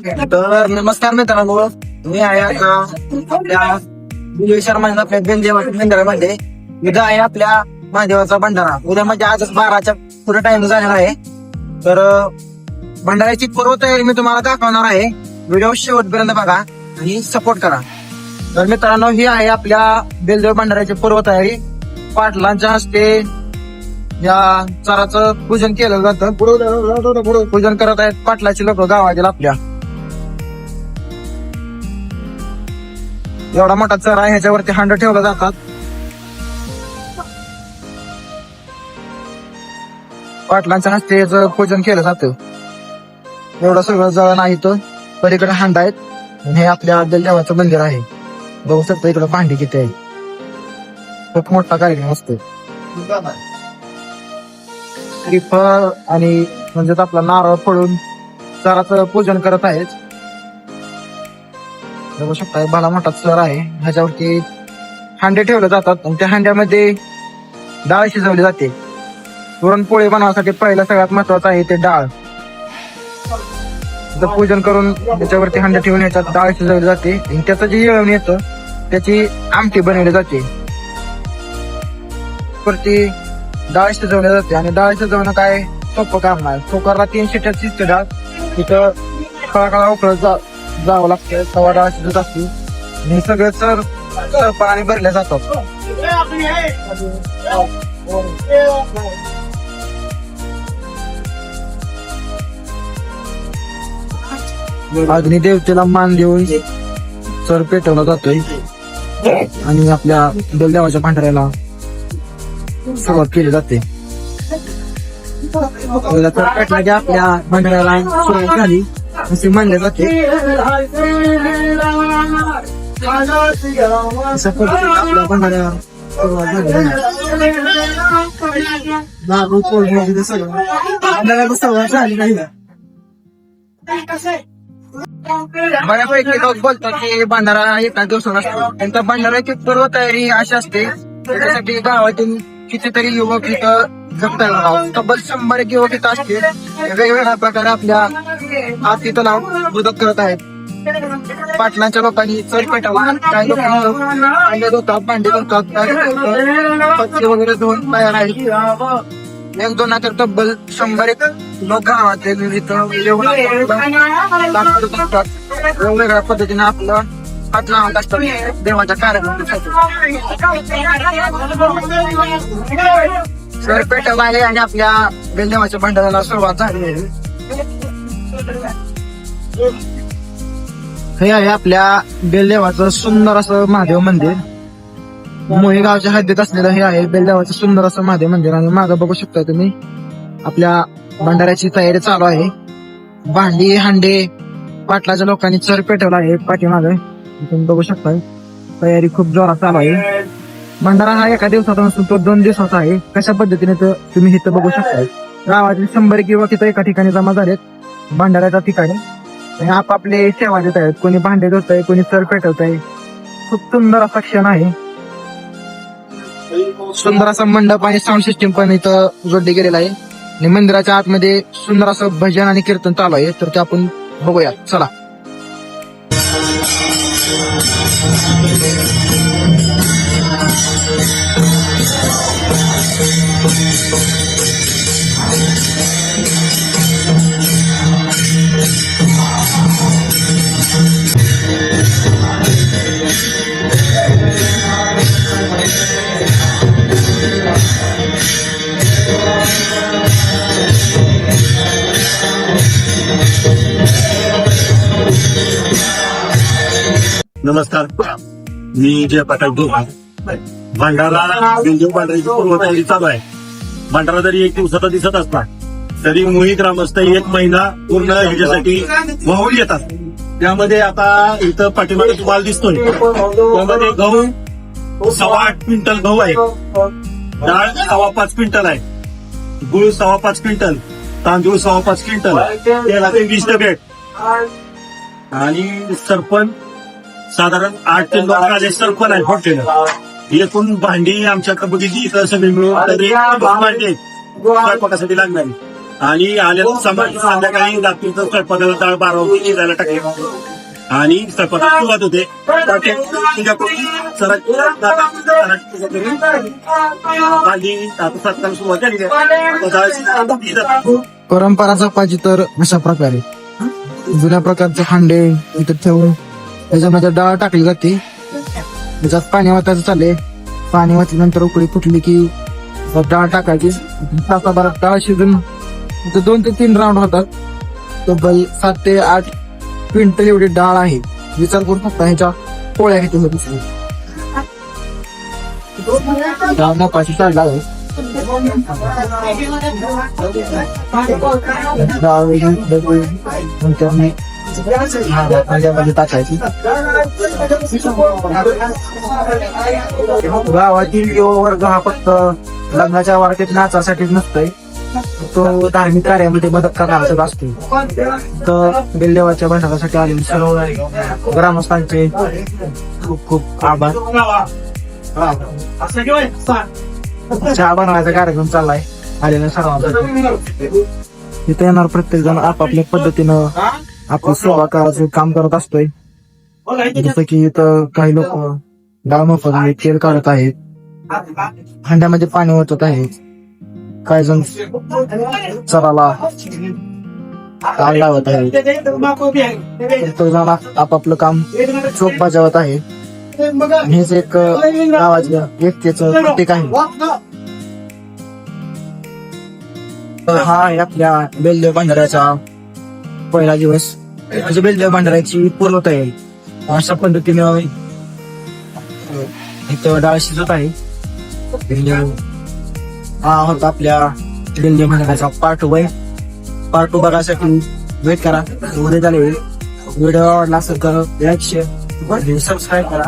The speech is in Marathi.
तर नमस्कार मित्रांनो, मी आहे आता आपल्या विजय शर्मा आपल्या बेंदेवाच्या मंदिरामध्ये. उद्या आहे आपल्या महादेवाचा भंडारा. उद्या म्हणजे आजच 12च्या पुढे टाइम झालेला आहे. तर भंडाऱ्याची पूर्व तयारी मी तुम्हाला दाखवणार आहे. व्हिडिओ शेवटपर्यंत बघा आणि सपोर्ट करा. तर मित्रांनो, ही आहे आपल्या बेलदेव भंडाऱ्याची पूर्व तयारी. पाटलांच्या हस्ते या चाराचं पूजन केलं जातं. पुढे पूजन करत आहेत पाटलाची लोक गावातील आपल्या. एवढा मोठा चर आहे, ह्याच्यावरती हांड ठेवला जातात. पाटलांच्या हस्ते याचं पूजन केलं जातं. एवढं सगळं जळ नाही तर पलीकडे हांड आहेत. हे आपल्या देवाचं मंदिर आहे. बघू शकता इकडे भांडी किती आहे. खूप मोठा कार्यक्रम असतो. श्रीफळ आणि म्हणजे आपला नारळ फोडून चाराचं पूजन करत आहेत. बघू शकता भला मोठा चर आहे. ह्याच्यावरती हांडे ठेवले जातात आणि त्या हांड्यामध्ये डाळ शिजवली जाते. पुरणपोळी बनवण्यासाठी पहिला सगळ्यात महत्वाचं आहे ते डाळ. पूजन करून त्याच्यावरती हांडे ठेवून ह्याच्यात डाळ शिजवली जाते आणि त्याचं जे येळवण येतं त्याची आमटी बनवली जाते. वरती डाळ शिजवली जाते आणि डाळ शिजवणं काय सोपं काम नाही. कुकरला 3 शिट्या शिजते डाळ. तिथं कळा उकळत जावं लागतं. तवा डाळ शिजत असते आणि सगळे चर पाणी भरले जातात. अग्नी देवतेला मान देऊन चर पेटवला जातोय आणि आपल्या बेलदेवाच्या भांडाऱ्याला सुरुवात केली जाते. चर पेटला की आपल्या भांडाऱ्याला सुरुवात झाली असे मानले जाते. अशा पद्धतीने आपल्या भांडाऱ्याला सुरुवात झाली नाही. बऱ्यापैकी लोक बोलतात की भंडारा एका दिवसात असतो. त्यांचा भंडाऱ्याची पूर्व तयारी अशी असते. त्याच्यासाठी गावातून कितीतरी युवक इथं जगतात. तब्बल 100 युवक इथं असते. वेगवेगळ्या प्रकारे आपल्या हात इथं लावून मदत करत आहेत. पाटलांच्या लोकांनी चर पेटवला. काही लोकांनी धुतात, भांडी धुतात, पत्ते वगैरे धुवून तयार आहेत. 1-2 तर तब्बल 100 लोक गावातले विविध वेगवेगळ्या पद्धतीने आपलं हात लावत असतात देवाच्या कार्यक्रमासाठी. सर पेटवला आहे आणि आपल्या बेलदेवाच्या भंडाऱ्याला सुरुवात झाली आहे. हे आहे आपल्या बेलदेवाचं सुंदर असं महादेव मंदिर. मोहे गावच्या हद्दीत असलेलं हे आहे बेलदेवाचं सुंदर असं महादेव मंदिर. आणि मागं बघू शकता तुम्ही आपल्या भंडाऱ्याची तयारी चालू आहे. भांडी हांडे पाटलाच्या लोकांनी चर पेटवला आहे पाठीमागे. तुम्ही बघू शकता तयारी खूप जोरात चालू आहे. भंडारा हा एका दिवसाचा नसून तो 2 दिवसाचा आहे. कशा पद्धतीने तर तुम्ही इथं बघू शकता. गावातील 100 युवक इथं एका ठिकाणी जमा झालेत भंडाऱ्याच्या ठिकाणी आणि आपापले सेवा देत आहेत. कोणी भांडे धुत आहे, कोणी चर पेटवत आहे. खूप सुंदर असा क्षण आहे. सुंदर असा मंडप आणि साऊंड सिस्टीम पण इथं जोडली गेलेला आहे आणि मंदिराच्या आतमध्ये सुंदर असं भजन आणि कीर्तन चालू आहे. तर ते आपण बघूया, चला. नमस्कार, मी जय पाटील दोहा. भंडारा बेलदेव भंडाऱ्याची पूर्व तयारी चालू आहे. भंडारा जरी 1 दिवसाचा दिसत असला तरी मोही ग्रामस्थ 1 महिना पूर्ण ह्याच्यासाठी वाहून येतात. त्यामध्ये आता इथं पाठीमागे तुम्हाला दिसतोय त्यामध्ये गहू 8.25 क्विंटल गहू आहे. डाळ 5.25 क्विंटल आहे. गुळ 5.25 क्विंटल, तांदूळ 5.25 क्विंटल, तेलाचे 20 डबे आणि सरपण साधारण 8 ते 9 सरपण आहे हॉटेल. एकूण भांडी आमच्याकडे बघितली इथं सगळी मिळून तरी भांडी स्वयंपाकासाठी लागणारी आणि आलेलं समाज संध्याकाळी रात्रीचं स्वयंपाकाला डाळ 12 वाजता शिजायला टाकले आणि स्वयंपाकाला सुरुवात होते. भाजी आता सत्कार सुरुवात झाली आहे. परंपरा जपायची तर अशा प्रकारे जुन्या प्रकारचे हांडे इथे ठेवून त्याच्यामध्ये डाळ टाकली जाते. त्याच्यात पाणी वाटायचं चालले. पाणी वाटल्यानंतर उकळी फुटली की डाळ टाकायची. तासाभरात डाळ शिजून 2 ते 3 राऊंड होतात. तब्बल 7 ते 8 क्विंटल एवढी डाळ आहे. विचार करू शकता ह्याच्या पोळ्या किती होती. डाळ नपाची चालला आहे. डाळ नंतर मी भांड्यामध्ये टाकायची. गावातील युवा वर्ग हा फक्त लग्नाच्या वाढत्यात नाचासाठीच नसतोय, तो धार्मिक कार्यामध्ये मदत करण्याचा असतो. तर बेलदेवाच्या भंडारासाठी आलेले सर्व ग्रामस्थांचे खूप खूप आभार. चहा बनवायचा कार्यक्रम चाललाय आलेल्या सर्वांसाठी. इथे येणार प्रत्येक जण आपापल्या पद्धतीनं आपली सेवा करायचं काम करत असतोय. जसं की इथं काही लोक डाळ मोफत तेल काढत आहेत, भांड्यामध्ये पाणी ओतत आहेत, काही जण चराला ताल लावत आहेत, प्रत्येक जण आपापलं काम चोख बजावत आहे. हेच एक गावाच्या व्यक्तीचं प्रतीक आहे. हा आहे आपल्या बेलदेव भंडाऱ्याचा पहिला दिवस. म्हणजे बेलदेव भंडाऱ्याची पूर्ण तयारी अशा पद्धतीनं इथं डाळ शिजत आहे. हा होता आपल्या बेलदेव भंडाऱ्याचा पार्ट 1. पार्ट 2 बघायसाठी वेट करा. उद्या झाले. व्हिडिओ आवडला असेल तर लाईक शेअर सबस्क्राईब करा.